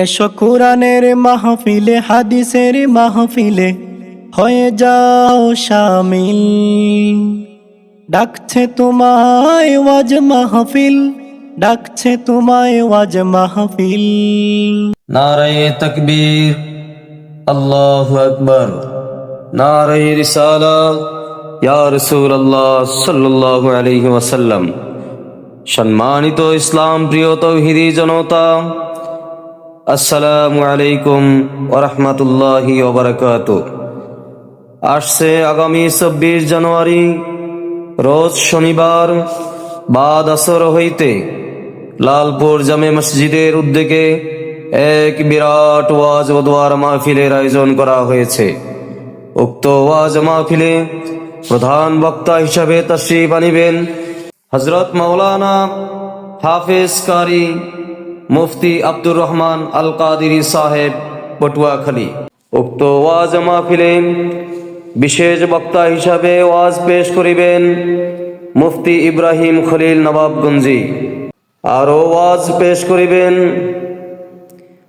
এসো কুরআনের মাহফিলে, হাদিসের মাহফিলে হয়ে যাও শামিল। ডাকছে তোমায় ওয়াজ মাহফিল, ডাকছে তোমায় ওয়াজ মাহফিল। নারায়ে তাকবীর, আল্লাহু আকবার। নারায়ে রিসালাত, ইয়া রাসূলুল্লাহ সাল্লাল্লাহু আলাইহি ওয়াসাল্লাম। সম্মানিত ইসলাম প্রিয় তৌহিদি জনতা, আসসালামু আলাইকুম ওয়া রাহমাতুল্লাহি ওয়া বারাকাতুহু। আসছে আগামী 26 জানুয়ারি রোজ শনিবার বাদ আসর হইতে লালপুর জামে মসজিদের উদ্যোগে এক বিরাট ওয়াজ ও দোয়ার মাহফিলের আয়োজন করা হয়েছে। উক্ত ওয়াজ মাহফিলে প্রধান বক্তা হিসাবে তাশরীফ আনিবেন হযরত মাওলানা হাফেজ কারি মুফতি আব্দুর রহমান আল কাদিরি সাহেব পটুয়াখালী। উক্ত ওয়াজ মাহফিলে বিশেষ বক্তা হিসাবে ওয়াজ পেশ করিবেন মুফতি ইব্রাহিম খলিল নবাবগঞ্জি। আরও ওয়াজ পেশ করিবেন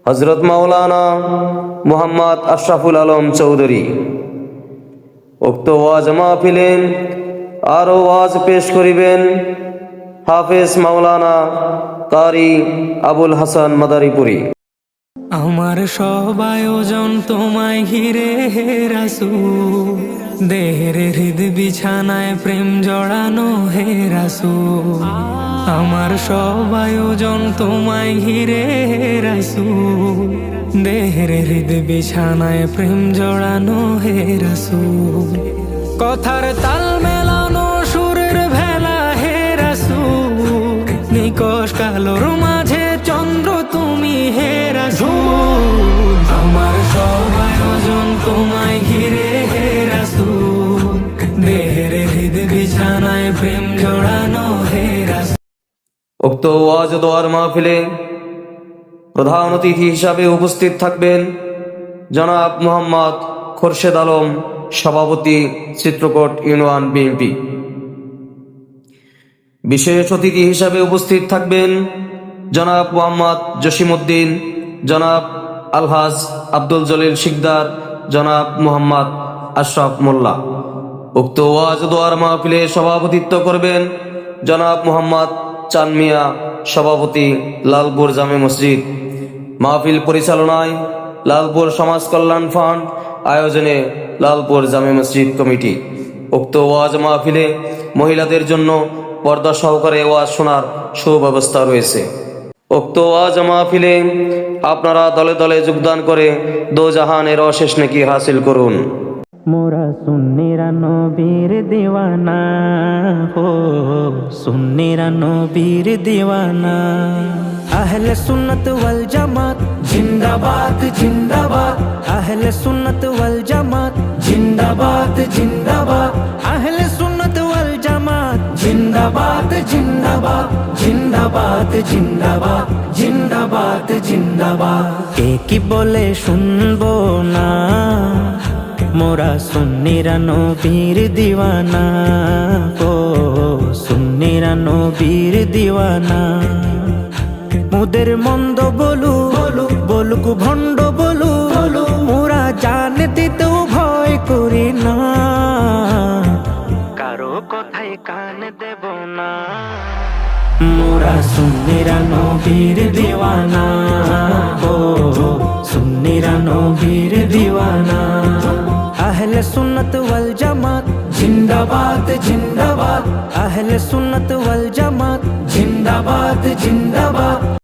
হযরত মাওলানা মুহাম্মদ আশরাফুল আলম চৌধুরী। উক্ত ওয়াজ মাহফিলে আরও ওয়াজ পেশ করিবেন হাফেজ মাওলানা কারি আবুল হাসান মাদারীপুরী। আমার সব আয়োজন তোমায় ঘিরে হে রাসূল, দেহের হৃদ বিছানায় প্রেম জড়ানো হে রাসূল। আমার সব আয়োজন তোমায় ঘিরে হে রাসূল, দেহের হৃদ বিছানায় প্রেম জড়ানো হে রাসূল। কথার তাল মেলানো সুরের ভেলা হে রাসূল, নিকশ কালোর মাঝে চন্দ্র তুমি হে রাসূল। আমার সব আয়োজন তোমায় ঘিরে হে রাসূল, দেহের হৃদ বিছানায় প্রেম জড়ানো হে রাসূল। উক্ত ওয়াজ দোয়ার মাহফিলে প্রধান অতিথি হিসাবে উপস্থিত থাকবেন জনাব মোহাম্মদ খোরশেদ আলম, সভাপতি চিত্রকোট ইউনিয়ন বিএনপি। বিশেষ অতিথি হিসাবে উপস্থিত থাকবেন জনাব মোহাম্মদ জসিমউদ্দিন, জনাব আলহাজ আব্দুল জলিল শিকদার, জনাব মোহাম্মদ আশরাফ মোল্লা। উক্ত ওয়াজ দোয়ার মাহফিলে সভাপতিত্ব করবেন জনাব মোহাম্মদ চান মিয়া, সভাপতি লালপুর জামে মসজিদ। মাহফিল পরিচালনায় লালপুর সমাজ কল্যাণ ফান্ড, আয়োজনে লালপুর জামে মসজিদ কমিটি। উক্ত ওয়াজ মাহফিলে মহিলাদের জন্য পর্দা সহকারে ওয়াজ শোনার সুব্যবস্থা রয়েছে। উক্ত ওয়াজ মাহফিলে আপনারা দলে দলে যোগদান করে দোজাহানের অশেষ নেকি হাসিল করুন। মোরা সুন্নিরা নবীর দিওয়ানা হো, সুন্নিরা নবীর দিওয়ানা। আহলে সুন্নত ওয়াল জামাত জিন্দাবাদ জিন্দাবাদ, আহলে সুন্নত ওয়াল জামাত জিন্দাবাদ জিন্দাবাদ, আহলে সুন্নত ওয়াল জামাত জিন্দাবাদ জিন্দাবাদ জিন্দাবাদ জিন্দাবাদ জিন্দাবাদ জিন্দাবাদ। কে কি বলে শুনবো না, মোরা সুন্নিরা নবীর দিওয়ানা ও, সুন্নিরা নবীর দিওয়ানা। মুদের মন্দ বলু বলুক ভণ্ড বলু, মোরা জান দিতেও ভয় করি না, কারো কথায় কান দেব না। মোরা সুন্নিরা নবীর দিওয়ানা ও, সুন্নিরা নবীর দিওয়ানা। আহলে সুন্নত ওয়াল জামাত জিন্দাবাদ জিন্দাবাদ, আহলে সুন্নত ওয়াল জামাত জিন্দাবাদ জিন্দাবাদ।